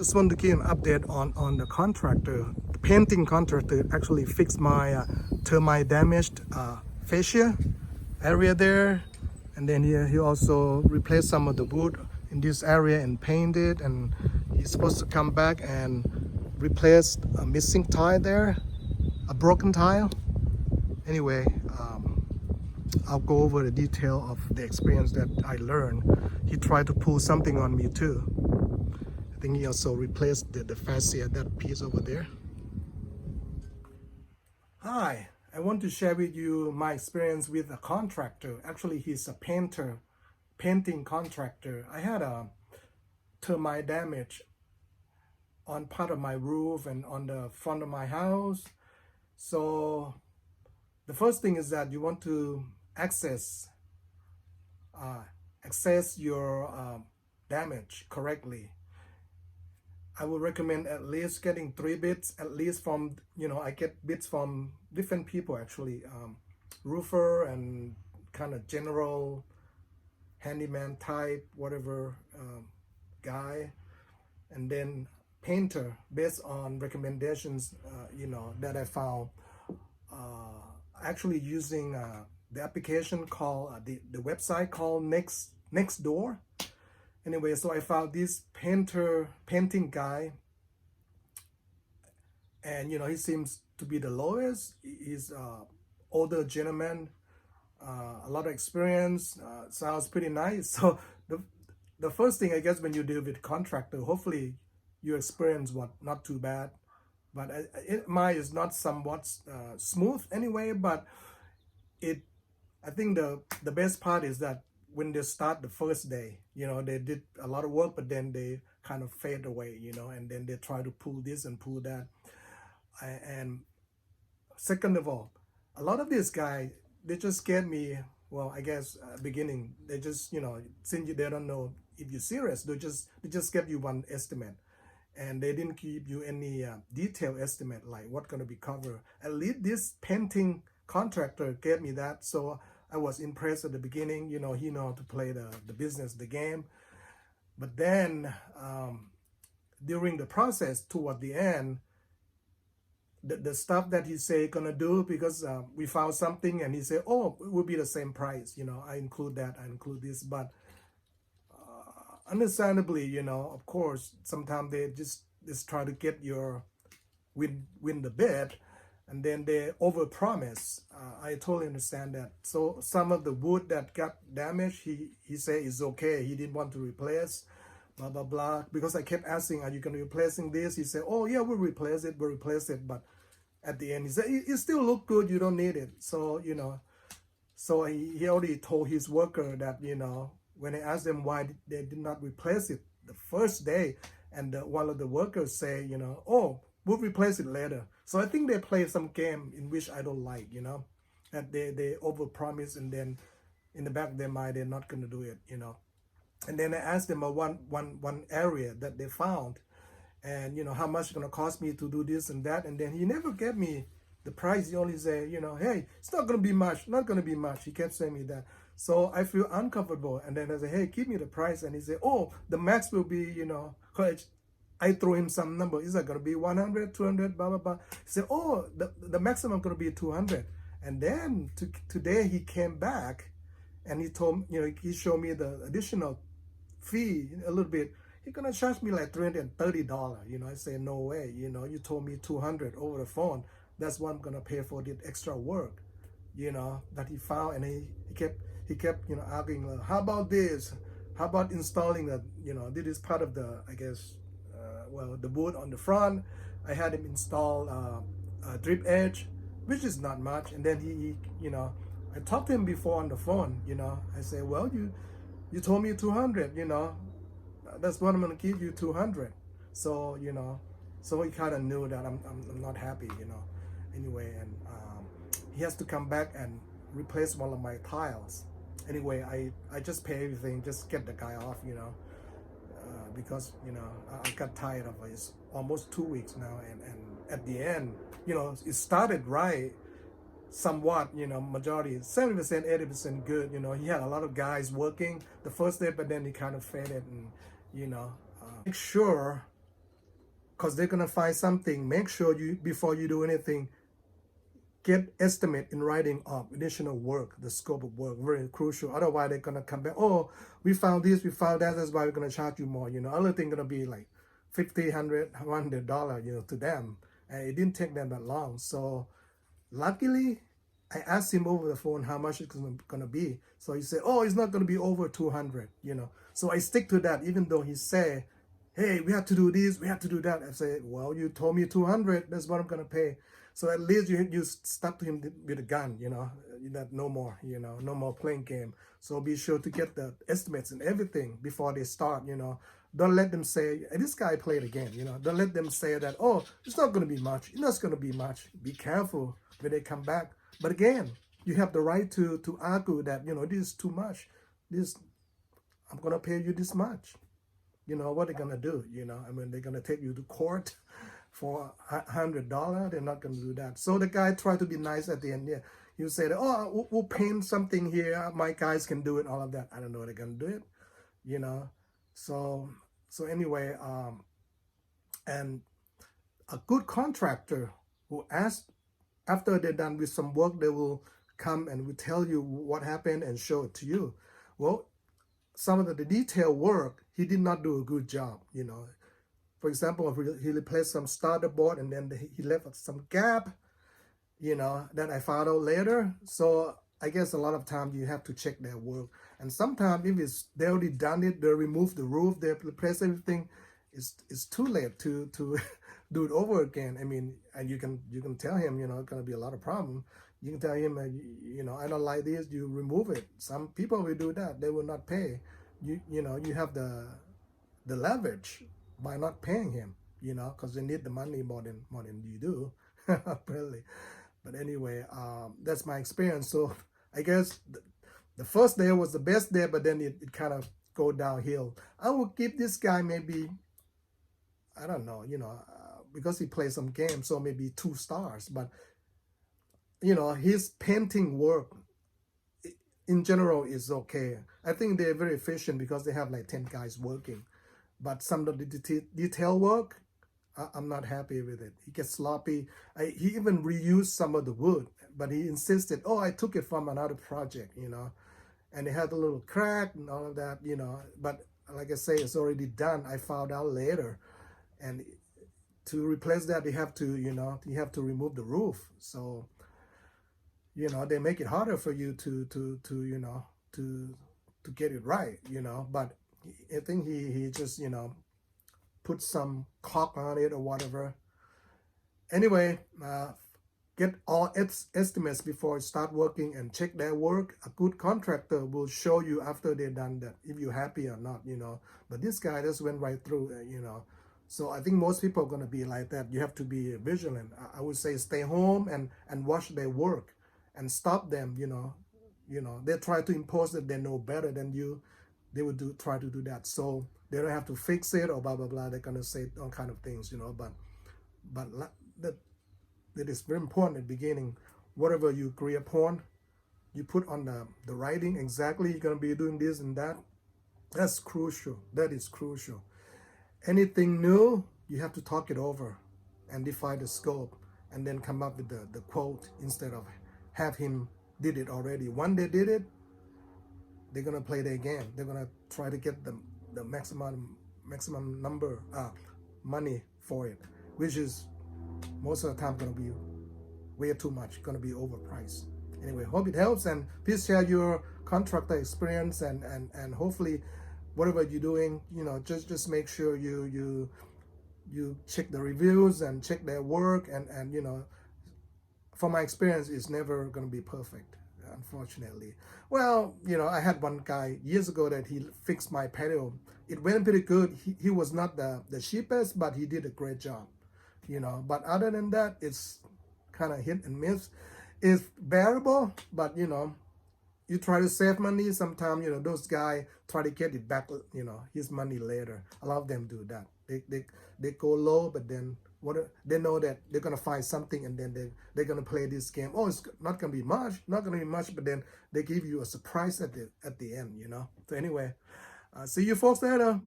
Just want to give an update on the contractor. The painting contractor actually fixed my termite damaged fascia area there, and then he also replaced some of the wood in this area and painted. And he's supposed to come back and replace a missing tile there, a broken tile. Anyway, I'll go over the detail of the experience that I learned. He tried to pull something on me too. I think he also replaced the fascia, that piece over there. Hi, I want to share with you my experience with a contractor. Actually, he's a painting contractor. I had a termite damage on part of my roof and on the front of my house. So the first thing is that you want to access your damage correctly. I would recommend at least getting 3 bits, at least from, I get bits from different people actually, roofer and kind of general handyman type, whatever guy, and then painter based on recommendations, that I found actually using the application called, the website called Nextdoor. Anyway, so I found this painting guy, and he seems to be the lowest. He's older gentleman, a lot of experience, sounds pretty nice. So the first thing, I guess, when you deal with contractor, hopefully your experience was not too bad, but mine is not somewhat smooth anyway. But I think the best part is that when they start the first day, they did a lot of work, but then they kind of fade away, and then they try to pull this and pull that. And second of all, a lot of these guys, they just get me, well, I guess beginning, they just, since they don't know if you're serious, they just give you one estimate, and they didn't give you any detailed estimate, like what gonna be covered. At least this painting contractor gave me that, so I was impressed at the beginning. He know how to play the business, the game. But then during the process, toward the end, the stuff that he say gonna do, because we found something and he said, oh, it will be the same price. I include that, I include this. But understandably, of course, sometimes they just try to get your win the bid, and then they overpromise. I totally understand that. So some of the wood that got damaged, he said is okay. He didn't want to replace, blah, blah, blah. Because I kept asking, are you going to replacing this? He said, oh yeah, we'll replace it. But at the end, he said, it still look good. You don't need it. So, so he already told his worker that, when I asked them why they did not replace it the first day, and one of the workers say, oh, we'll replace it later. So I think they play some game in which I don't like, that they overpromise, and then in the back of their mind they're not going to do it, And then I asked them one area that they found, and how much it's going to cost me to do this and that, and then he never gave me the price. He only said, hey, it's not going to be much, not going to be much. He kept saying me that. So I feel uncomfortable, and then I said, hey, give me the price, and he said, oh, the max will be, I throw him some number. Is that going to be 100, 200, blah, blah, blah. He said, oh, the maximum going to be 200. And then today he came back and he told, he showed me the additional fee a little bit. He's going to charge me like $330. I say, no way. You told me 200 over the phone. That's what I'm going to pay for the extra work, that he found. And he kept, arguing, how about this? How about installing the, this is part of the, I guess, the wood on the front. I had him install a drip edge, which is not much. And then he I talked to him before on the phone. I say, well, you told me 200. That's what I'm gonna give you, 200. So so he kind of knew that I'm not happy. Anyway, and he has to come back and replace one of my tiles. Anyway, I just pay everything, just get the guy off. Because I got tired of it. It's almost 2 weeks now, and at the end, it started right, somewhat, majority 70%, 80% good. He had a lot of guys working the first day, but then he kind of faded, and make sure because they're gonna find something. Make sure you, before you do anything, get estimate in writing of additional work, the scope of work, very crucial. Otherwise, they're gonna come back. Oh, we found this, we found that. That's why we're gonna charge you more. Other thing gonna be like $50, $100, to them, and it didn't take them that long. So, luckily, I asked him over the phone how much it's gonna be. So he said, "Oh, it's not gonna be over 200." So I stick to that, even though he said, "Hey, we have to do this, we have to do that." I say, "Well, you told me 200. That's what I'm gonna pay." So at least you stop to him with a gun, that no more, no more playing game. So be sure to get the estimates and everything before they start, Don't let them say, this guy played again, Don't let them say that, oh, it's not going to be much. It's not going to be much. Be careful when they come back. But again, you have the right to argue that, this is too much. I'm going to pay you this much. What they're going to do, they're going to take you to court for $100. They're not going to do that. So the guy tried to be nice at the end. Yeah, he would say that, oh, we'll paint something here. My guys can do it. All of that. I don't know they're going to do it. So anyway, and a good contractor who asks, after they're done with some work, they will come and will tell you what happened and show it to you. Well, some of the detail work, he did not do a good job. For example, he replaced some starter board and then he left some gap, that I found out later. So I guess a lot of times you have to check their work. And sometimes if they already done it, they remove the roof, they replace everything, it's too late to do it over again. And you can tell him, it's going to be a lot of problem. You can tell him, I don't like this, you remove it. Some people will do that. They will not pay. You have the leverage by not paying him, because they need the money more than you do, apparently. But anyway, that's my experience. So I guess the first day was the best day, but then it kind of go downhill. I would give this guy maybe, I don't know, because he plays some games, so maybe 2 stars. But his painting work in general is okay. I think they're very efficient because they have like 10 guys working. But some of the detail work, I'm not happy with it. He gets sloppy. He even reused some of the wood, but he insisted, oh, I took it from another project, and it had a little crack and all of that, But like I say, it's already done. I found out later. And to replace that, you have to remove the roof. So, they make it harder for you to get it right, But I think he just, put some caulk on it or whatever. Anyway, get all estimates before you start working and check their work. A good contractor will show you after they're done that if you're happy or not, But this guy just went right through, So I think most people are going to be like that. You have to be vigilant. I would say stay home and watch their work and stop them, They try to impose that they know better than you. They would try to do that. So they don't have to fix it or blah, blah, blah. They're going to say all kind of things, But that is very important at the beginning. Whatever you agree upon, you put on the writing exactly you're going to be doing this and that. That's crucial. That is crucial. Anything new, you have to talk it over and define the scope and then come up with the quote instead of have him did it already. When they did it, they're going to play their game. They're going to try to get the maximum number money for it, which is most of the time going to be way too much, going to be overpriced. Anyway, hope it helps, and please share your contractor experience and hopefully whatever you're doing, just make sure you check the reviews and check their work and from my experience, it's never going to be perfect, unfortunately. Well, I had one guy years ago that he fixed my patio. It went pretty good. He was not the cheapest, but he did a great job, But other than that, it's kind of hit and miss. It's bearable, but, you try to save money. Sometimes, those guys try to get it back, his money later. A lot of them do that. They go low, but then they know that they're going to find something and then they're going to play this game. Oh, it's not going to be much, but then they give you a surprise at the end, So anyway, see you folks later.